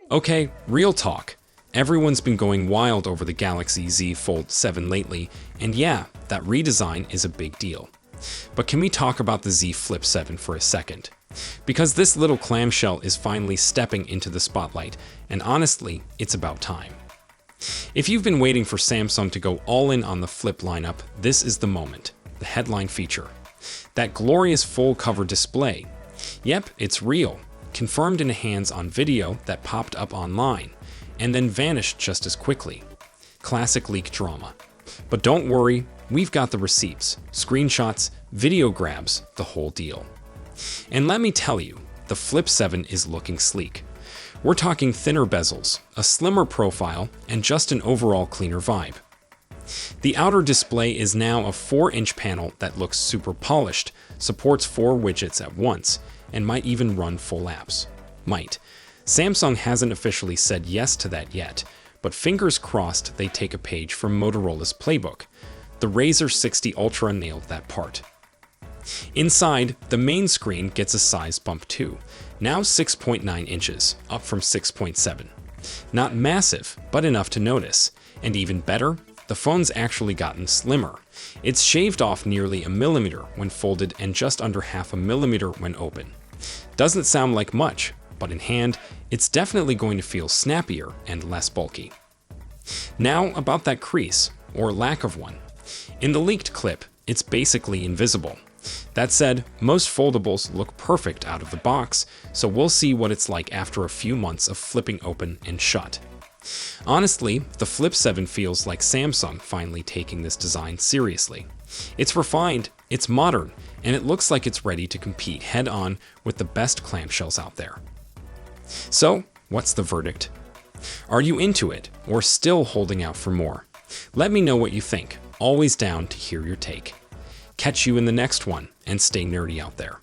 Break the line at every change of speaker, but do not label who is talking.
Okay, real talk. Everyone's been going wild over the Galaxy Z Fold 7 lately, and yeah, that redesign is a big deal. But can we talk about the Z Flip 7 for a second? Because this little clamshell is finally stepping into the spotlight, and honestly, it's about time. If you've been waiting for Samsung to go all in on the Flip lineup, this is the moment. The headline feature. That glorious full-cover display. Yep, it's real. Confirmed in a hands-on video that popped up online, and then vanished just as quickly. Classic leak drama. But don't worry, we've got the receipts, screenshots, video grabs, the whole deal. And let me tell you, the Flip 7 is looking sleek. We're talking thinner bezels, a slimmer profile, and just an overall cleaner vibe. The outer display is now a 4-inch panel that looks super polished, supports 4 widgets at once, and might even run full apps. Might. Samsung hasn't officially said yes to that yet, but fingers crossed they take a page from Motorola's playbook. The Razr 60 Ultra nailed that part. Inside, the main screen gets a size bump too, now 6.9 inches, up from 6.7. Not massive, but enough to notice. And even better, the phone's actually gotten slimmer. It's shaved off nearly a millimeter when folded and just under half a millimeter when open. Doesn't sound like much, but in hand, it's definitely going to feel snappier and less bulky. Now about that crease, or lack of one. In the leaked clip, it's basically invisible. That said, most foldables look perfect out of the box, so we'll see what it's like after a few months of flipping open and shut. Honestly, the Flip 7 feels like Samsung finally taking this design seriously. It's refined, it's modern, and it looks like it's ready to compete head-on with the best clamshells out there. So, what's the verdict? Are you into it, or still holding out for more? Let me know what you think. Always down to hear your take. Catch you in the next one, and stay nerdy out there.